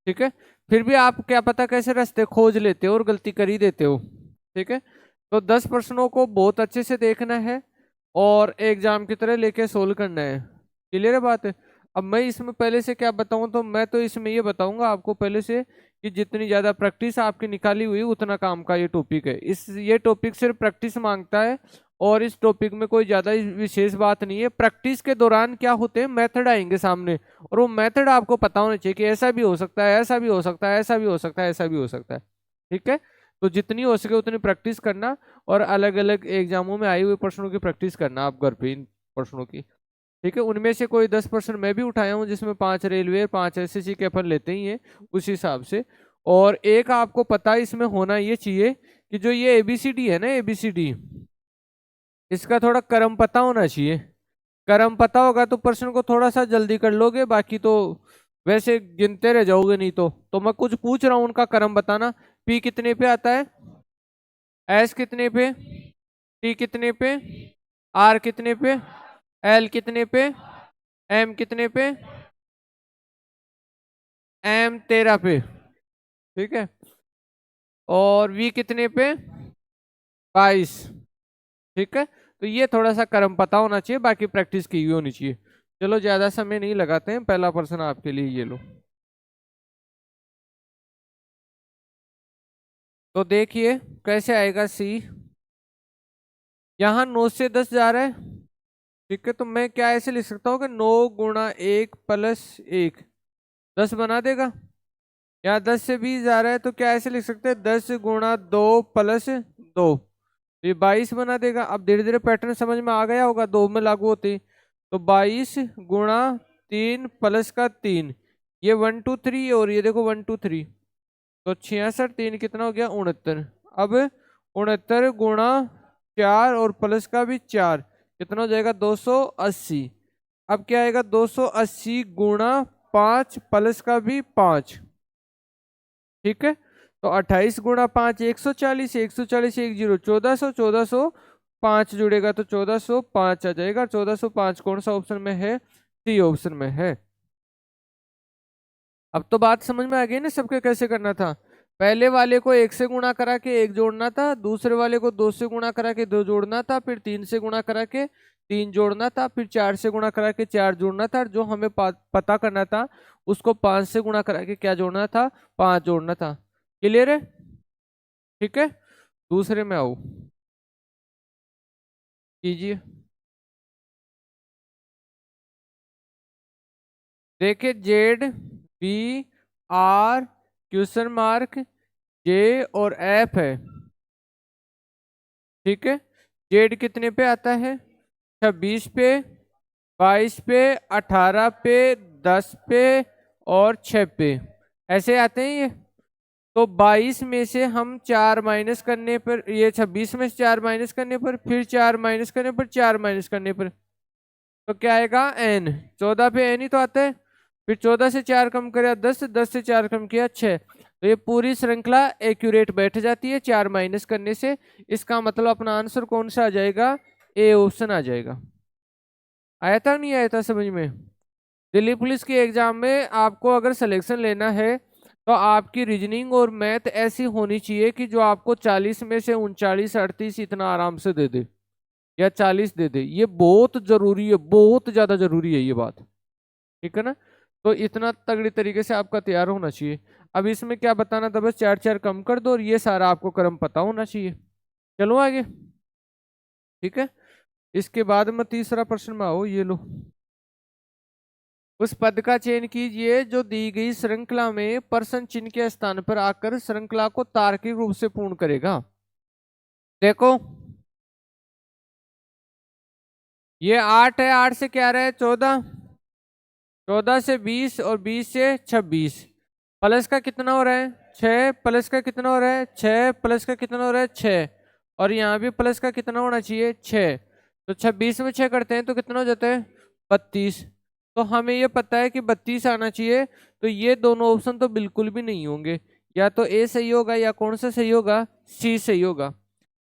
ठीक है, फिर भी आप क्या पता कैसे रास्ते खोज लेते हो और गलती कर ही देते हो। ठीक है, तो 10 प्रश्नों को बहुत अच्छे से देखना है और एग्जाम की तरह लेके सोल्व करना है। क्लियर है बात है। अब मैं इसमें पहले से क्या बताऊं, तो मैं तो इसमें ये बताऊंगा आपको पहले से कि जितनी ज्यादा प्रैक्टिस आपकी निकाली हुई उतना काम का ये टॉपिक है। ये टॉपिक सिर्फ प्रैक्टिस मांगता है और इस टॉपिक में कोई ज्यादा विशेष बात नहीं है। प्रैक्टिस के दौरान क्या होते हैं, मेथड आएंगे सामने और वो मेथड आपको पता होना चाहिए कि ऐसा भी हो सकता है, ऐसा भी हो सकता है, ऐसा भी हो सकता है, ऐसा भी हो सकता है। ठीक है, तो जितनी हो सके उतनी प्रैक्टिस करना और अलग अलग एग्जामों में आए हुए प्रश्नों की प्रैक्टिस करना आप घर पे इन प्रश्नों की। ठीक है, उनमें से कोई 10% मैं भी उठाया हूँ, जिसमें 5 रेलवे 5 एसएससी के अपन लेते ही हैं उस हिसाब से। और एक आपको पता इसमें होना ये चाहिए कि जो ये एबीसीडी है ना, एबीसीडी, इसका थोड़ा क्रम पता होना चाहिए। क्रम पता होगा तो प्रश्न को थोड़ा सा जल्दी कर लोगे, बाकी तो वैसे गिनते रह जाओगे। नहीं तो मैं कुछ पूछ रहा हूँ उनका क्रम बताना। पी कितने पे आता है, एस कितने पे, टी कितने पे, आर कितने पे, एल कितने पे, एम कितने पे, एम 13 पे। ठीक है, और वी कितने पे, 22। ठीक है, तो ये थोड़ा सा क्रम पता होना चाहिए, बाकी प्रैक्टिस की हुई होनी चाहिए। चलो ज्यादा समय नहीं लगाते हैं, पहला प्रश्न आपके लिए ये लो। तो देखिए कैसे आएगा सी। यहाँ 9 से 10 जा रहा है। ठीक है, तो मैं क्या ऐसे लिख सकता हूँ कि 9 × 1 + 1 10 बना देगा। यहाँ 10 से 20 जा रहा है, तो क्या ऐसे लिख सकते हैं, 10 × 2 + 2, ये 22 बना देगा। अब धीरे धीरे पैटर्न समझ में आ गया होगा, 2 में लागू होते ही। तो 22 × 3 + 3, ये 1 2 3 और ये देखो 1 2 3, तो 66, 3 कितना हो गया, 69। अब 69 × 4 और प्लस का भी 4, कितना हो जाएगा, 280। अब क्या आएगा, 280 × 5 प्लस का भी 5। ठीक है, तो 28 × 5 140, 140 1 0 1400, 1400 5 जुड़ेगा तो 1405 आ जाएगा। 1405 कौन सा ऑप्शन में है, सी ऑप्शन में है। अब तो बात समझ में आ गई ना सबके कैसे करना था। पहले वाले को 1 से गुणा करा के 1 जोड़ना था, दूसरे वाले को 2 से गुणा करा के 2 जोड़ना था, फिर 3 से गुणा करा के 3 जोड़ना था, फिर 4 से गुणा करा के 4 जोड़ना था, जो हमें पता करना था उसको 5 से गुणा करा के क्या जोड़ना था, 5 जोड़ना था। क्लियर है। ठीक है, दूसरे में आओ, कीजिए। देखिए ZBR ? जे और एफ है। ठीक है, जेड कितने पे आता है, 26 पे, 22 पे, 18 पे, 10 पे और 6 पे, ऐसे आते हैं ये। तो 22 में से हम 4 माइनस करने पर, ये 26 में से 4 माइनस करने पर, फिर 4 माइनस करने पर, 4 माइनस करने पर, तो क्या आएगा, एन। 14 पे एन ही तो आता है। फिर 14 से 4 कम किया 10, 10 से 4 कम किया 6, तो ये पूरी श्रृंखला एक्यूरेट बैठ जाती है 4 माइनस करने से। इसका मतलब अपना आंसर कौन सा आ जाएगा, ए ऑप्शन आ जाएगा। आया था नहीं आया था समझ में। दिल्ली पुलिस के एग्जाम में आपको अगर सिलेक्शन लेना है तो आपकी रीजनिंग और मैथ ऐसी होनी चाहिए कि जो आपको 40 में से 39 38 इतना आराम से दे दे, या 40 दे दे। ये बहुत जरूरी है, बहुत ज्यादा जरूरी है ये बात। ठीक है ना, तो इतना तगड़ी तरीके से आपका तैयार होना चाहिए। अब इसमें क्या बताना था, बस 4 4 कम कर दो और ये सारा आपको क्रम पता होना चाहिए। चलो आगे। ठीक है, इसके बाद में तीसरा प्रश्न में आओ, ये लो। उस पद का चयन कीजिए जो दी गई श्रृंखला में प्रश्न चिन्ह के स्थान पर आकर श्रृंखला को तार्किक रूप से पूर्ण करेगा। देखो ये 8 है, 8 से क्या रहा है, 14, 14 से 20 और 20 से 26, प्लस का कितना हो रहा है, 6, प्लस का कितना हो रहा है, 6, प्लस का कितना हो रहा है, 6, और यहाँ भी प्लस का कितना होना चाहिए, 6। तो 26 में 6 करते हैं तो कितना हो जाता है, 32। तो हमें ये पता है कि 32 आना चाहिए, तो ये दोनों ऑप्शन तो बिल्कुल भी नहीं होंगे। या तो ए सही होगा या कौन सा सही होगा, सी सही होगा।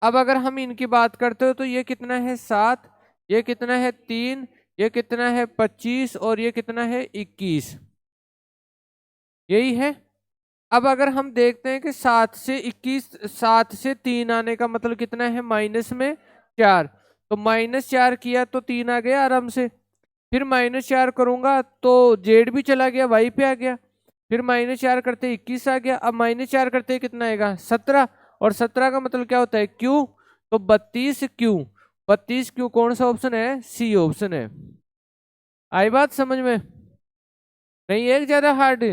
अब अगर हम इनकी बात करते हो तो ये कितना है, 7, ये कितना है, 3, ये कितना है, 25 और ये कितना है, 21, यही है। अब अगर हम देखते हैं कि 7 से 21, 7 से 3 आने का मतलब कितना है, माइनस में 4, तो -4 किया तो 3 आ गया आराम से। फिर -4 करूंगा तो जेड भी चला गया, वाई पे आ गया। फिर -4 करते 21 आ गया। अब -4 करते कितना आएगा, 17। और 17 का मतलब क्या होता है, क्यू। तो 32 क्यू। 32 क्यू कौन सा ऑप्शन है, सी ऑप्शन है। आई बात समझ में? नहीं है ज्यादा हार्ड।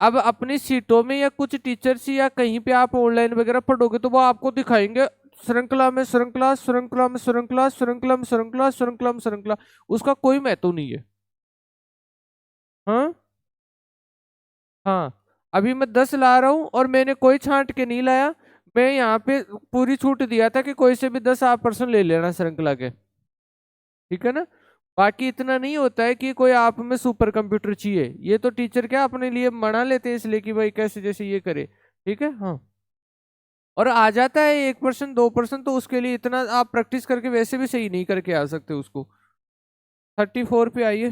अब अपनी सीटों में या कुछ टीचर्स या कहीं पे आप ऑनलाइन वगैरह पढ़ोगे तो वो आपको दिखाएंगे श्रृंखला में श्रृंखला, श्रृंखला में श्रृंखला, श्रृंखला में श्रृंखला, श्रृंखला में श्रृंखला। उसका कोई महत्व नहीं है। हाँ। हाँ। अभी मैं 10 ला रहा हूँ और मैंने कोई छांट के नहीं लाया। मैं यहाँ पे पूरी छूट दिया था कि कोई से भी 10 आप पर्सन ले लेना श्रृंखला के। ठीक है ना। बाकी इतना नहीं होता है कि कोई आप में सुपर कंप्यूटर चाहिए, ये तो टीचर क्या अपने लिए मना लेते हैं इसलिए कि भाई कैसे जैसे ये करे। ठीक है। हाँ। और आ जाता है 1% 2%, तो उसके लिए इतना आप प्रैक्टिस करके वैसे भी सही नहीं करके आ सकते उसको। 34 पे आइए।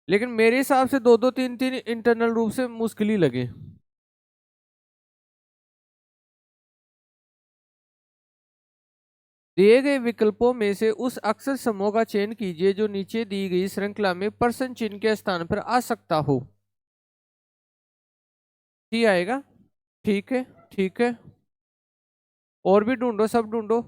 लेकिन मेरे हिसाब से दो दो तीन तीन इंटरनल रूप से मुश्किल ही लगे। दिए गए विकल्पों में से उस अक्षर समूह का चयन कीजिए जो नीचे दी गई श्रृंखला में परसेंट चिन्ह के स्थान पर आ सकता हो। सी आएगा। ठीक है। ठीक है। और भी ढूंढो, सब ढूंढो।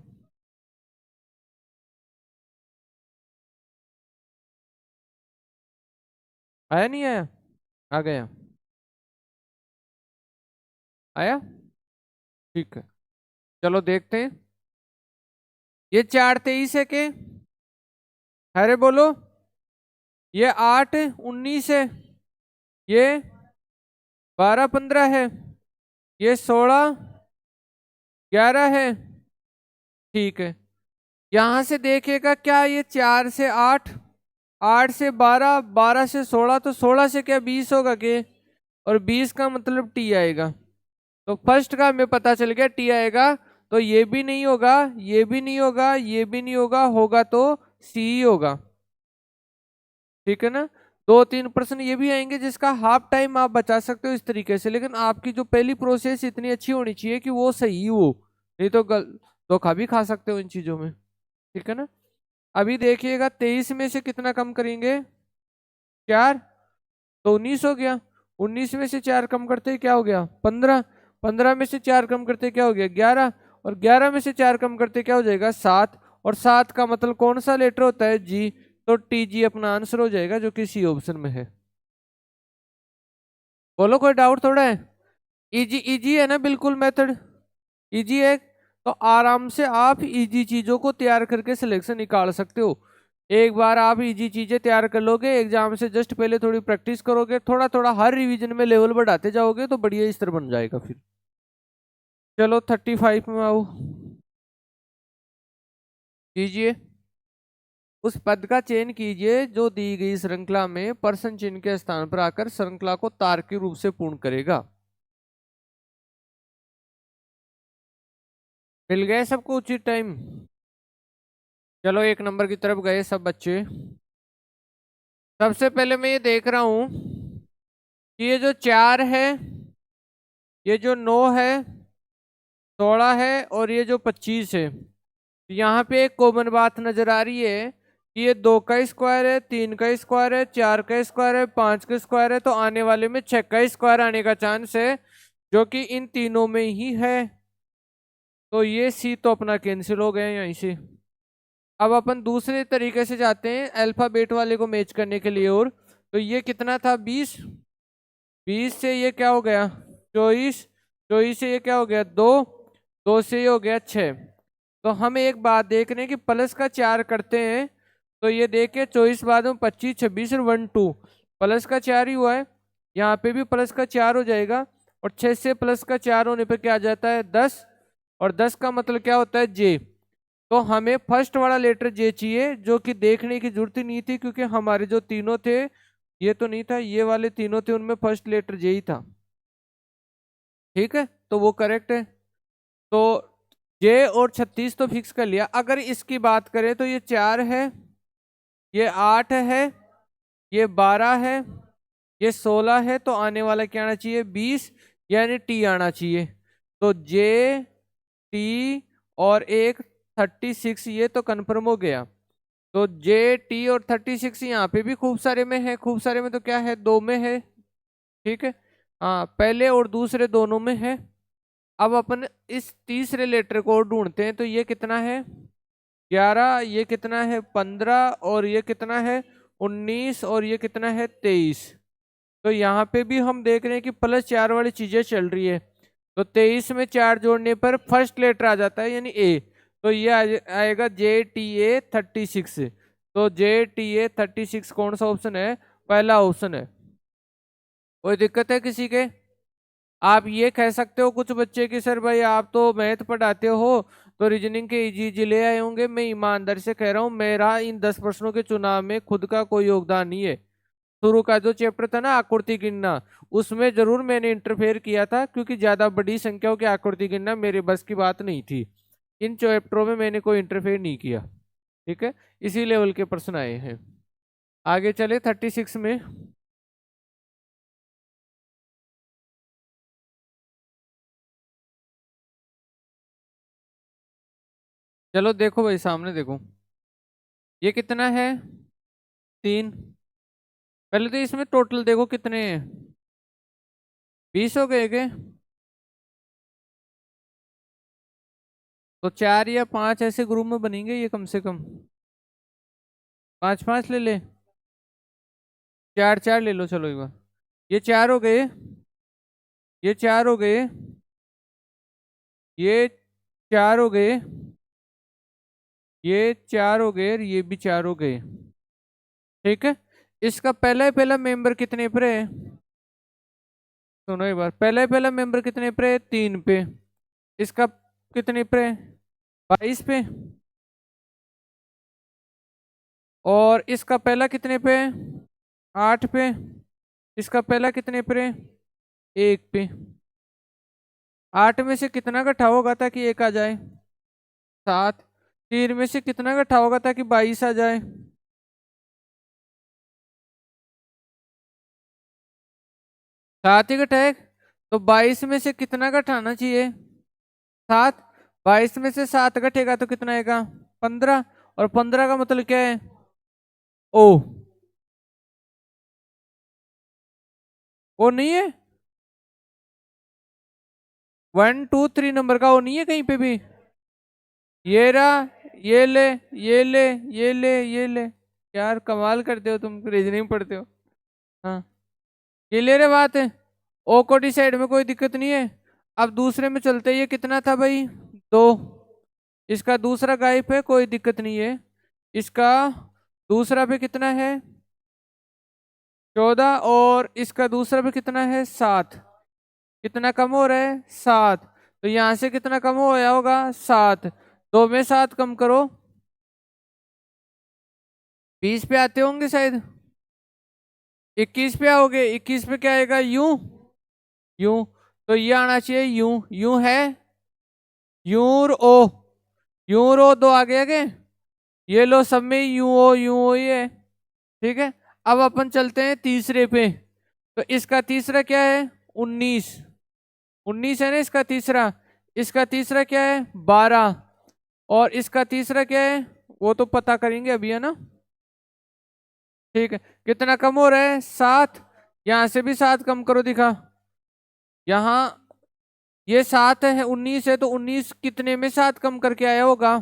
आया नहीं आया? आ गया। आया। ठीक है। चलो देखते हैं। ये 4 23 है के? अरे बोलो। ये 8 19 है। ये 12 15 है। ये 16 11 है। ठीक है। यहां से देखिएगा, क्या ये 4 से 8, 8 से 12, 12 से 16, तो 16 से क्या 20 होगा के? और 20 का मतलब टी आएगा। तो फर्स्ट का हमें पता चल गया टी आएगा। तो ये भी नहीं होगा, ये भी नहीं होगा, ये भी नहीं होगा, होगा तो सी होगा। ठीक है ना। 2-3% ये भी आएंगे जिसका हाफ टाइम आप बचा सकते हो इस तरीके से, लेकिन आपकी जो पहली प्रोसेस इतनी अच्छी होनी चाहिए कि वो सही हो। नहीं तो धोखा भी खा सकते हो इन चीजों में। ठीक है ना। अभी देखिएगा 23 में से कितना कम करेंगे, 4, तो 19 हो गया। 19 में से 4 कम करते ही क्या हो गया, 15। 15 में से 4 कम करते क्या हो गया, 11। और 11 में से 4 कम करते क्या हो जाएगा, 7। और 7 का मतलब कौन सा लेटर होता है, जी। तो टी जी अपना आंसर हो जाएगा जो कि सी ऑप्शन में है। बोलो, कोई डाउट थोड़ा है? इजी इजी है ना, बिल्कुल मेथड इजी है। तो आराम से आप इजी चीजों को तैयार करके सिलेक्शन निकाल सकते हो। एक बार आप इजी चीजें तैयार कर लोगे, एग्जाम से जस्ट पहले थोड़ी प्रैक्टिस करोगे, थोड़ा थोड़ा हर रिवीजन में लेवल बढ़ाते जाओगे तो बढ़िया स्तर बन जाएगा फिर। चलो 35 में आओ। कीजिए। उस पद का चयन कीजिए जो दी गई श्रृंखला में पर्सन चिन्ह के स्थान पर आकर श्रृंखला को तार्किक रूप से पूर्ण करेगा। मिल गए सबको उचित टाइम? चलो 1 नंबर की तरफ गए सब बच्चे। सबसे पहले मैं ये देख रहा हूं कि ये जो 4 है, ये जो 9 है, 16 है और ये जो 25 है, यहाँ पे एक कॉमन बात नजर आ रही है कि ये 2 का स्क्वायर है, 3 का स्क्वायर है, 4 का स्क्वायर है, 5 का स्क्वायर है, तो आने वाले में 6 का स्क्वायर आने का चांस है जो कि इन तीनों में ही है। तो ये सी तो अपना कैंसिल हो गया यहीं से। अब अपन दूसरे तरीके से जाते हैं अल्फाबेट वाले को मैच करने के लिए। और तो ये कितना था, 20। 20 से ये क्या हो गया, 24। 24 से ये क्या हो गया, 2। 2 से ये हो गया 6। तो हम एक बात देख रहे हैं कि प्लस का 4 करते हैं तो ये देखिए 24 बाद में 25 26 और 1 2, प्लस का 4 ही हुआ है। यहाँ पे भी प्लस का 4 हो जाएगा। और 6 से प्लस का 4 होने पे क्या आ जाता है, 10। और 10 का मतलब क्या होता है, जे। तो हमें फर्स्ट वाला लेटर जे चाहिए, जो कि देखने की जरूरत ही नहीं थी क्योंकि हमारे जो तीनों थे, ये तो नहीं था, ये वाले तीनों थे उनमें फर्स्ट लेटर जे ही था। ठीक है, तो वो करेक्ट है। तो जे और 36 तो फिक्स कर लिया। अगर इसकी बात करें तो ये 4 है, ये 8 है, ये 12 है, ये 16 है तो आने वाला क्या आना चाहिए 20, यानी टी आना चाहिए। तो जे टी और एक 36, ये तो कंफर्म हो गया। तो जे टी और 36 यहाँ पे भी खूब सारे में है, खूब सारे में तो क्या है 2 में है, ठीक है। हाँ, पहले और दूसरे दोनों में है। अब अपन इस तीसरे लेटर को ढूंढते हैं, तो ये कितना है 11, ये कितना है 15, और ये कितना है 19, और ये कितना है 23। तो यहाँ पे भी हम देख रहे हैं कि +4 वाली चीजें चल रही है। तो 23 में 4 जोड़ने पर फर्स्ट लेटर आ जाता है यानी ए। तो ये आएगा JTA36। तो JTA36 कौन सा ऑप्शन है, पहला ऑप्शन है। कोई दिक्कत है किसी के? आप ये कह सकते हो कुछ बच्चे की सर भाई आप तो मैथ पढ़ाते हो तो रीजनिंग के इजी इजी ले आए होंगे। मैं ईमानदारी से कह रहा हूँ, मेरा इन 10 प्रश्नों के चुनाव में खुद का कोई योगदान नहीं है। शुरू का जो चैप्टर था ना आकृति गिनना, उसमें जरूर मैंने इंटरफेयर किया था, क्योंकि ज्यादा बड़ी संख्याओं की आकृति गिनना मेरे बस की बात नहीं थी। इन चैप्टरों में मैंने कोई इंटरफेयर नहीं किया, ठीक है। इसी लेवल के प्रश्न आए हैं। आगे चले 36 में। चलो देखो भाई, सामने देखो, ये कितना है 3। पहले तो इसमें टोटल देखो कितने हैं, 20 हो गए के। तो 4 या 5 ऐसे ग्रुप में बनेंगे ये कम से कम, 5 5 ले ले, 4 4 ले लो, चलो एक बार। ये 4 हो गए, ये 4 हो गए, ये 4 हो गए, ये 4 हो गए, और ये भी 4 हो गए, ठीक है। इसका पहला ही पहला मेंबर कितने पे है, सुनो एक बार, पहला ही पहला मेंबर कितने पे है 3 पे। इसका कितने पे है 22 पे। और इसका पहला कितने पे है 8 पे। इसका पहला कितने पे है 1 पे। 8 में से कितना घटा होगा ताकि 1 आ जाए 7। 3 में से कितना घटा होगा ताकि 22 आ जाए 7 ही घटाए। तो 22 में से कितना घटाना चाहिए 7। 22 में से 7 घटेगा तो कितना आएगा 15। और 15 का मतलब क्या है ओ। ओ नहीं है, 1 2 3 नंबर का ओ नहीं है कहीं पे भी। ये रहा, ये ले, ये ले, ये ले, ये ले। यार कमाल करते हो तुम, रीजनिंग पढ़ते हो। हाँ, ये ले रहे बात है। ओ को डी साइड में कोई दिक्कत नहीं है। अब दूसरे में चलते, ये कितना था भाई 2। इसका दूसरा गायब है, कोई दिक्कत नहीं है। इसका दूसरा पे कितना है 14, और इसका दूसरा पे कितना है 7। कितना कम हो रहा है 7। तो यहां से कितना कम हो गया होगा 7। 2 में 7 कम करो, 20 पे आते होंगे शायद। 21 पे आओगे, 21 पे क्या आएगा यूं, यूं। तो ये आना चाहिए यूं, यूं है, यूं और ओ, यूं और ओ 2 आगे आगे। ये लो सब में यूं ओ, यूं ओ ही है, ठीक है। अब अपन चलते हैं तीसरे पे। तो इसका तीसरा क्या है 19। 19 है ना इसका तीसरा। इसका तीसरा क्या है 12। और इसका तीसरा क्या है वो तो पता करेंगे अभी, है ना, ठीक है। कितना कम हो रहा है 7। यहां से भी 7 कम करो, दिखा यहाँ। ये 7 है 19 है, तो 19 कितने में 7 कम करके आया होगा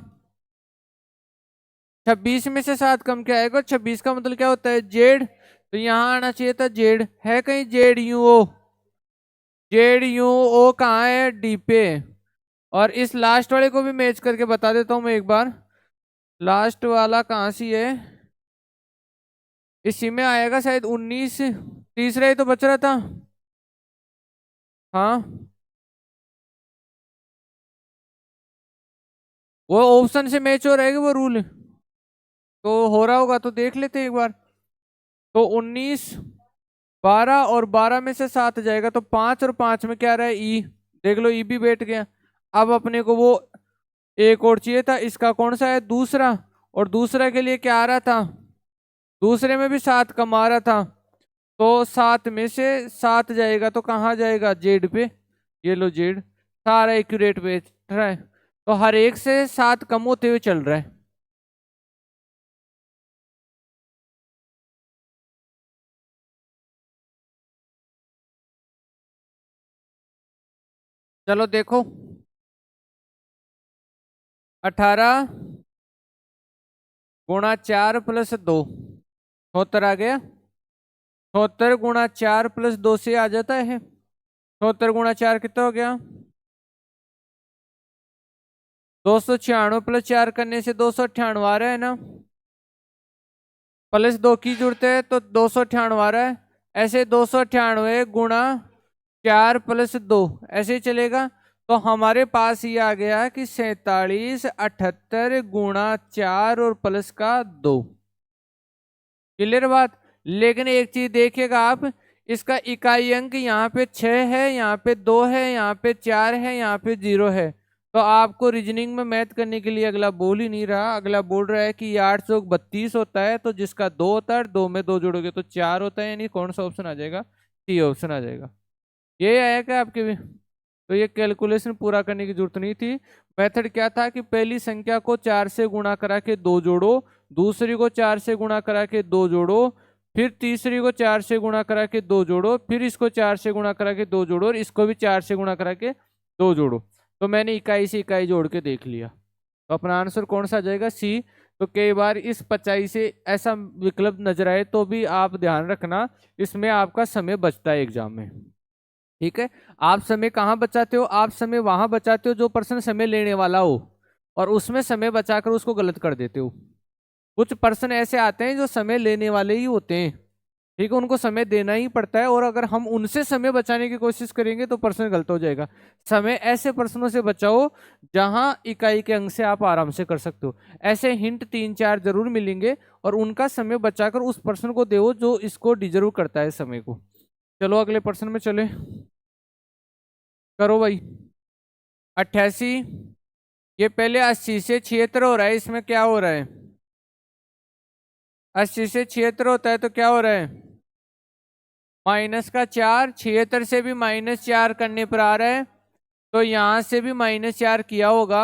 26 में से 7 कम क्या आएगा 26 का मतलब क्या होता है जेड। तो यहाँ आना चाहिए था जेड, है कहीं Z U O, Z U O कहाँ है डी पे। और इस लास्ट वाले को भी मैच करके बता देता हूँ मैं एक बार। लास्ट वाला कहाँ सी है, इसी में आएगा शायद 19। तीसरा ही तो बच रहा था। हाँ, वो ऑप्शन से मैच हो रहेगा वो रूल, तो हो रहा होगा तो देख लेते हैं एक बार। तो 19, 12 और 12 में से 7 जाएगा तो 5, और 5 में क्या रहा है ई, देख लो ई भी बैठ गया। अब अपने को वो एक और चाहिए था, इसका कौन सा है दूसरा। और दूसरा के लिए क्या आ रहा था, दूसरे में भी 7 कम आ रहा था। तो 7 में से 7 जाएगा तो कहाँ जाएगा, जेड पे। ये लो जेड, सारा एक्यूरेट बैठ रहा है, तो हर एक से 7 कम होते हुए चल रहा है। चलो देखो, 18 गुणा 4 प्लस 2, 76 आ गया। 76 गुणा 4 प्लस 2 से आ जाता है। 76 गुणा 4 कितना हो गया, 296 प्लस 4 करने से 298 आ रहा है ना, प्लस 2 की जरूरत है तो 298 आ रहा है। ऐसे 298 गुणा 4 प्लस 2 ऐसे ही चलेगा। तो हमारे पास ये आ गया कि 47 78 गुणा 4 और प्लस का 2। क्लियर बात। लेकिन एक चीज देखिएगा आप, इसका इकाई अंक यहाँ पे 6 है, यहाँ पे 2 है, यहाँ पे 4 है, यहाँ पे 0 है। तो आपको रीजनिंग में मैथ करने के लिए अगला बोल ही नहीं रहा, अगला बोल रहा है कि 8 चौक 32 होता है, तो जिसका 2 होता है 2 में 2 जोड़ोगे तो 4 होता है, यानी कौन सा ऑप्शन आ जाएगा, सी ऑप्शन आ जाएगा। ये आया क्या आपके भी। तो ये कैलकुलेशन पूरा करने की जरूरत नहीं थी। मेथड क्या था कि पहली संख्या को 4 से गुणा करा के 2 जोड़ो, दूसरी को 4 से गुणा करा के 2 जोड़ो, फिर तीसरी को 4 से गुणा करा के 2 जोड़ो, फिर इसको 4 से गुणा करा के 2 जोड़ो, और इसको भी 4 से गुणा करा के 2 जोड़ो। तो मैंने इकाई से इकाई जोड़ के देख लिया, तो अपना आंसर कौन सा आ जाएगा, सी। तो कई बार इस 55 से ऐसा विकल्प नजर आए तो भी आप ध्यान रखना, इसमें आपका समय बचता है एग्जाम में। ठीक है, आप समय कहाँ बचाते हो, आप समय वहां बचाते हो जो पर्सन समय लेने वाला हो, और उसमें समय बचाकर उसको गलत कर देते हो। कुछ पर्सन ऐसे आते हैं जो समय लेने वाले ही होते हैं, ठीक है, उनको समय देना ही पड़ता है, और अगर हम उनसे समय बचाने की कोशिश करेंगे तो पर्सन गलत हो जाएगा। समय ऐसे पर्सनों से बचाओ जहां इकाई के अंक से आप आराम से कर सकते हो। ऐसे हिंट 3 4 जरूर मिलेंगे, और उनका समय बचाकर उस पर्सन को दो जो इसको डिजर्व करता है समय को। चलो अगले पर्सन में चले, करो भाई। 88, ये पहले 80 से 76 हो रहा है, इसमें क्या हो रहा है, 80 से 76 होता है तो क्या हो रहा है, -4, 76 से भी -4 करने पर आ रहा है, तो यहां से भी -4 किया होगा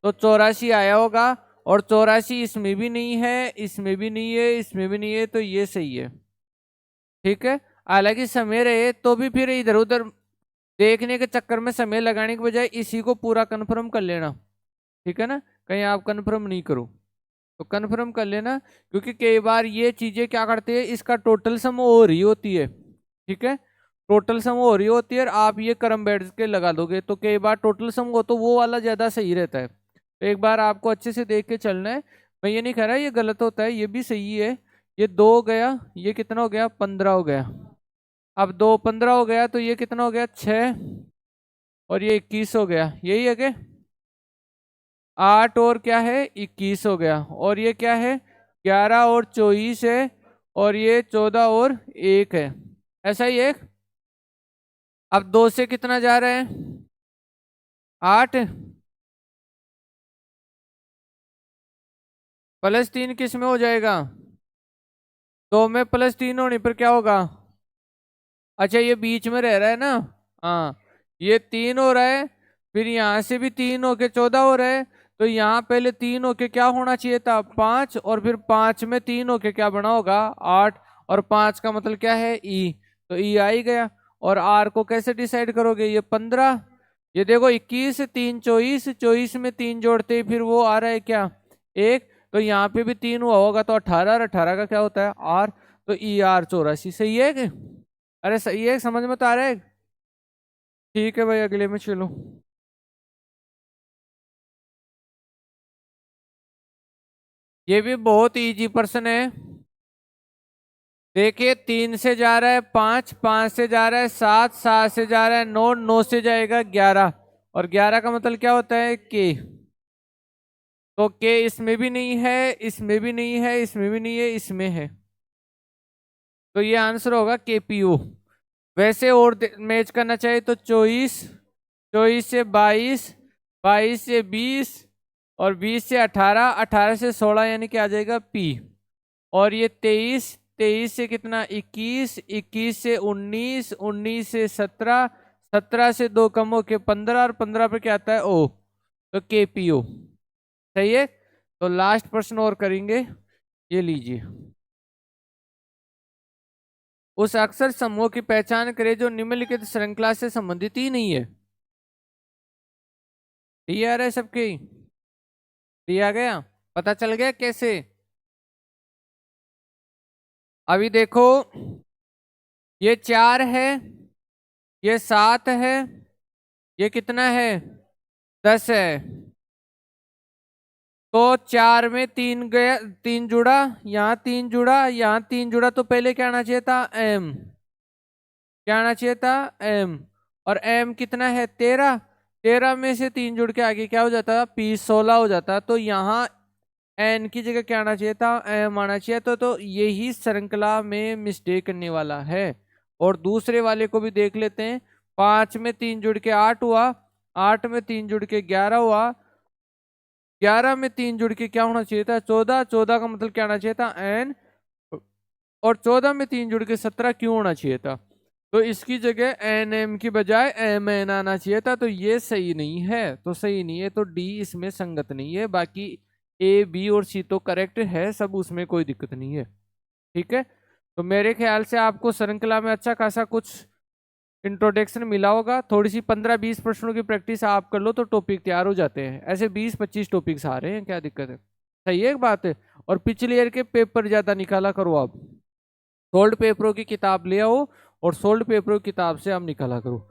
तो 84 आया होगा, और 84 इसमें भी नहीं है, इसमें भी नहीं है, इसमें भी नहीं है, तो ये सही है। ठीक है, हालांकि समय रहे तो भी फिर इधर उधर देखने के चक्कर में समय लगाने के बजाय इसी को पूरा कन्फर्म कर लेना। ठीक है ना, कहीं आप कन्फर्म नहीं करो तो कन्फर्म कर लेना, क्योंकि कई बार ये चीजें क्या करते हैं, इसका टोटल सम हो रही होती है। ठीक है, टोटल सम हो रही होती है और आप ये क्रम बैठ के लगा दोगे, तो कई बार टोटल सम हो तो वो वाला ज्यादा सही रहता है। तो एक बार आपको अच्छे से देख के चलना है। मैं ये नहीं कह रहा ये गलत होता है, ये भी सही है। ये 2 हो गया, ये कितना हो गया, 15 हो गया। अब 2 15 हो गया, तो ये कितना हो गया, 6, और ये 21 हो गया, यही है क्या, 8 और क्या है, 21 हो गया, और ये क्या है, 11 और 24 है, और ये 14 और 1 है, ऐसा ही एक। अब 2 से कितना जा रहा है, 8, +3 किस में हो जाएगा, 2 में +3 होने पर क्या होगा, अच्छा ये बीच में रह रहा है ना, हाँ, ये 3 हो रहा है, फिर यहाँ से भी 3 होके 14 हो रहा है, तो यहाँ पहले 3 होके क्या होना चाहिए था, 5, और फिर 5 में 3 होके क्या बना होगा, 8, और 5 का मतलब क्या है, ई, तो ई आ ही गया। और आर को कैसे डिसाइड करोगे, ये 15, ये देखो 21 3 24, 24 में 3 जोड़ते ही फिर वो आ रहा है क्या, 1, तो यहाँ पे भी 3 हुआ होगा तो 18, और 18 का क्या होता है, आर, तो ई आर 84 सही है कि, अरे सही है, समझ में तो आ रहा है। ठीक है भाई, अगले में चलो। ये भी बहुत इजी प्रश्न है। देखिए, 3 से जा रहा है 5, 5 से जा रहा है 7, 7 से जा रहा है 9, 9 से जाएगा 11, और 11 का मतलब क्या होता है, के। तो के इसमें भी नहीं है, इसमें भी नहीं है, इसमें भी नहीं है, इसमें है, तो ये आंसर होगा केपीओ। वैसे और मैच करना चाहिए तो 24, 24 से 22, 22 से 20, और 20 से 18, 18 से 16, यानी कि आ जाएगा पी। और ये 23, 23 से कितना 21, 21 से 19, 19 से 17, 17 से 2 कम हो के 15 और 15 पे क्या आता है ओ, तो KPO। सही है। तो लास्ट प्रश्न और करेंगे, ये लीजिए। उस अक्षर समूह की पहचान करें जो निम्नलिखित श्रृंखला से संबंधित ही नहीं है। क्लियर है सबके? दिया गया, पता चल गया कैसे? अभी देखो, ये 4 है, ये 7 है, ये कितना है 10 है। तो 4 में 3 गया, 3 जुड़ा, यहाँ 3 जुड़ा, यहाँ 3 जुड़ा, तो पहले क्या आना चाहिए था M, क्या आना चाहिए था M। और M कितना है 13, 13 में से 3 जुड़ के आगे क्या हो जाता, P 16 हो जाता। तो यहाँ N की जगह क्या आना चाहिए था M आना चाहिए। तो यही श्रृंखला में मिस्टेक करने वाला है। और दूसरे वाले को भी देख लेते हैं। 5 में 3 जुड़ के 8 हुआ, 8 में 3 जुड़ के 11 हुआ, 11 में 3 जुड़ के क्या होना चाहिए था 14, 14 का मतलब क्या आना चाहिए था N, और 14 में 3 जुड़ के 17 क्यों होना चाहिए था। तो इसकी जगह NM की बजाय MN आना चाहिए था। तो ये सही नहीं है, तो सही नहीं है, तो D इसमें संगत नहीं है। बाकी A, B और C तो करेक्ट है सब, उसमें कोई दिक्कत नहीं है। ठीक है। तो मेरे ख्याल से आपको श्रृंखला में अच्छा खासा कुछ इंट्रोडक्शन मिला होगा। थोड़ी सी 15-20 प्रश्नों की प्रैक्टिस आप कर लो तो टॉपिक तैयार हो जाते हैं। ऐसे 20-25 टॉपिक्स आ रहे हैं, क्या दिक्कत है? सही है, एक बात है। और पिछले ईयर के पेपर ज्यादा निकाला करो आप, सोल्ड पेपरों की किताब ले आओ और सोल्ड पेपरों की किताब से आप निकाला करो।